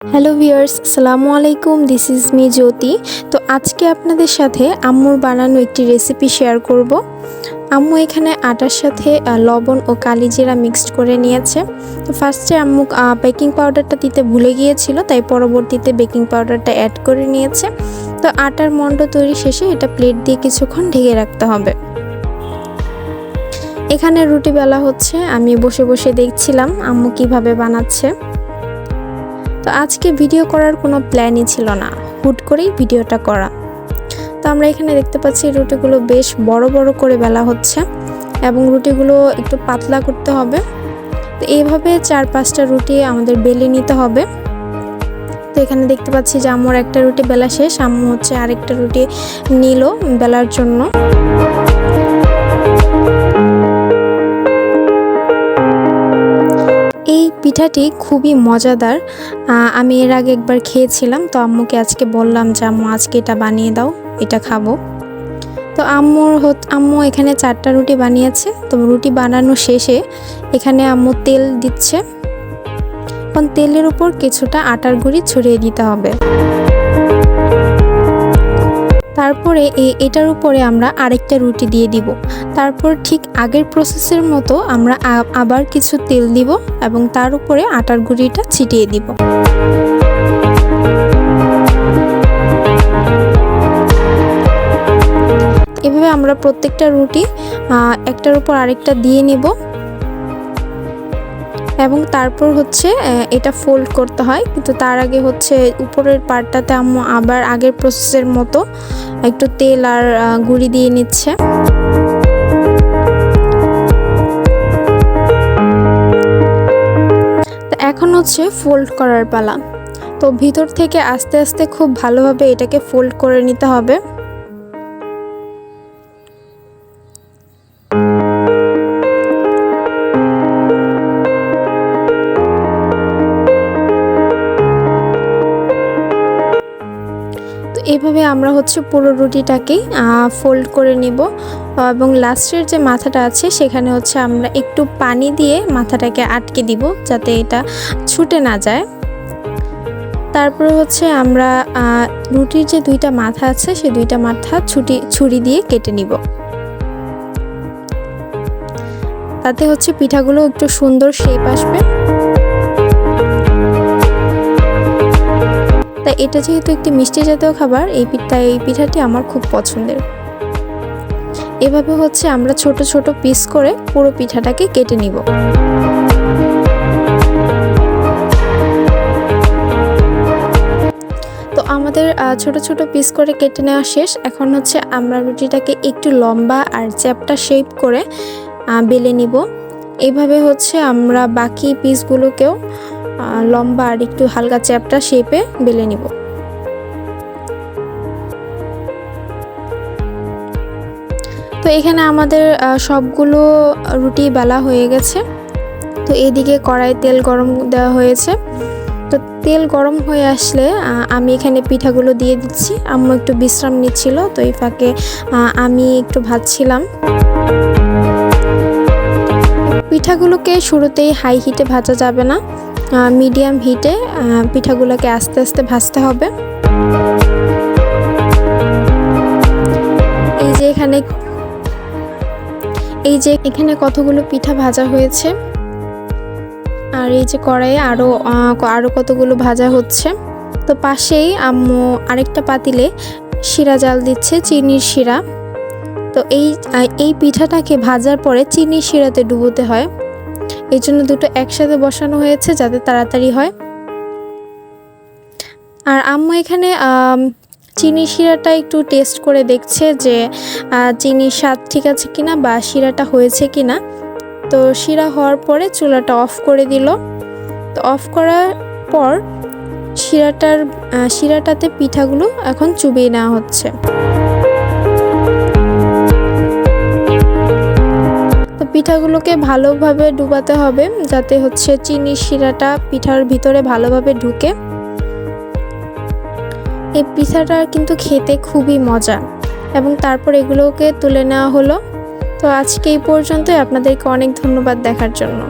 Hello viewers, আসসালামু আলাইকুম। This is me জ্যোতি। তো আজকে আপনাদের সাথে আম্মুর বানানো একটি রেসিপি শেয়ার করব। আম্মু এখানে আটার সাথে লবণ ও কালিজিরা মিক্সড করে নিয়েছে। তো ফার্স্টে আম্মু বেকিং পাউডারটা দিতে ভুলে গিয়েছিল, তাই পরবর্তীতে বেকিং পাউডারটা অ্যাড করে নিয়েছে। তো আটার মণ্ড তৈরি শেষে এটা প্লেট দিয়ে কিছুক্ষণ ঢেকে রাখতে হবে। এখানে রুটি বেলা হচ্ছে, আমি বসে বসে দেখছিলাম আম্মু কিভাবে বানাচ্ছে। তো আজকে ভিডিও করার কোনো প্ল্যানই ছিল না, হুট করেই ভিডিওটা করা। তো আমরা এখানে দেখতে পাচ্ছি রুটিগুলো বেশ বড় বড় করে বেলা হচ্ছে এবং রুটিগুলো একটু পাতলা করতে হবে। তো এইভাবে 4-5টা রুটি আমাদের বেলে নিতে হবে। তো এখানে দেখতে পাচ্ছি যে আম্মুর একটা রুটি বেলা শেষ, আম্মু হচ্ছে আরেকটা রুটি নিল বেলার জন্য। এই পিঠাটি খুবই মজাদার। আমি এর আগে একবার খেয়েছিলাম, তো আম্মুকে আজকে বললাম যে আম্মু আজকে এটা বানিয়ে দাও, এটা খাবো। তো আম্মু এখানে 4টা রুটি বানিয়েছে। তো রুটি বানানো শেষে এখানে আম্মু তেল দিচ্ছে। এখন তেলের উপর কিছুটা আটার গুঁড়ি ছড়িয়ে দিতে হবে। তারপরে এটার উপরে আমরা আরেকটা রুটি দিয়ে দিব। তারপর ঠিক আগের প্রসেসের মতো আমরা আবার কিছু তেল দিব এবং তার উপরে আটার গুঁড়িটা ছিটিয়ে দিব। এভাবে আমরা প্রত্যেকটা রুটি একটার উপর আরেকটা দিয়ে নিব এবং তারপর হচ্ছে এটা ফোল্ড করতে হয়। কিন্তু তার আগে হচ্ছে উপরের পার্টটাতে আম্মু আবার আগের প্রসেসের মতো একটু তেল আর গুঁড়ি দিয়ে নিচ্ছে। তো এখন হচ্ছে ফোল্ড করার পালা। তো ভিতর থেকে আস্তে আস্তে খুব ভালোভাবে এটাকে ফোল্ড করে নিতে হবে। এইভাবে আমরা হচ্ছে পুরো রুটিটাকেই ফোল্ড করে নিব এবং লাস্টের যে মাথাটা আছে সেখানে হচ্ছে আমরা একটু পানি দিয়ে মাথাটাকে আটকে দিব যাতে এটা ছুটে না যায়। তারপরে হচ্ছে আমরা রুটির যে 2টা মাথা আছে সেই 2টা মাথা ছুরি দিয়ে কেটে নিব। তাতে হচ্ছে পিঠাগুলো একটু সুন্দর শেপ আসবে। তাই এটা যেহেতু একটি মিষ্টি জাতীয় খাবার, এই পিঠাটি আমার খুব পছন্দের। এভাবে হচ্ছে আমরা ছোট ছোট পিস করে পুরো পিঠাটাকে কেটে নিব। তো আমাদের ছোট ছোট পিস করে কেটে নেওয়া শেষ। এখন হচ্ছে আমরা রুটিটাকে একটু লম্বা আর চ্যাপ্টা শেপ করে বেলে নিব। এইভাবে হচ্ছে আমরা বাকি পিসগুলোকেও লম্বা আর একটু হালকা চ্যাপ্টা শেপে বেলে নিব। তো এখানে আমাদের সবগুলো রুটি বেলা হয়ে গেছে। তো এইদিকে কড়াই তেল গরম দেওয়া হয়েছে। তো তেল গরম হয়ে আসলে আমি এখানে পিঠাগুলো দিয়ে দিচ্ছি। আম্মু একটু বিশ্রাম নিচ্ছিল, তো এই ফাঁকে আমি একটু ভাজছিলাম। পিঠাগুলোকে শুরুতেই হাই হিটে ভাজা যাবে না, মিডিয়াম হিটে পিঠাগুলোকে আস্তে আস্তে ভাজতে হবে। এই যে এখানে কতগুলো পিঠা ভাজা হয়েছে আর এই যে কড়াইয়ে আরো কতগুলো ভাজা হচ্ছে। তো পাশেই আম্মু আরেকটা পাতিলে শিরা জাল দিচ্ছে, চিনির শিরা। তো এই পিঠাটাকে ভাজার পরে চিনির শিরাতে ডুবোতে হয়, এই জন্য দুটো একসাথে বসানো হয়েছে যাতে তাড়াতাড়ি হয়। আর আম্মু এখানে চিনি শিরাটা একটু টেস্ট করে দেখছে যে চিনির স্বাদ ঠিক আছে কিনা বা শিরাটা হয়েছে কিনা। তো শিরা হওয়ার পরে চুলাটা অফ করে দিল। তো অফ করার পর শিরাটাতে পিঠাগুলো এখন চুবিয়ে নেওয়া হচ্ছে। তো পিঠাগুলোকে ভালোভাবে ডুবাতে হবে যাতে হচ্ছে চিনির শিরাটা পিঠার ভিতরে ভালোভাবে ঢুকে। এই পিঠাটা কিন্তু খেতে খুবই মজা এবং তারপর এগুলোকে তুলে নেওয়া হলো। তো আজকে এই পর্যন্তই। আপনাদেরকে অনেক ধন্যবাদ দেখার জন্য।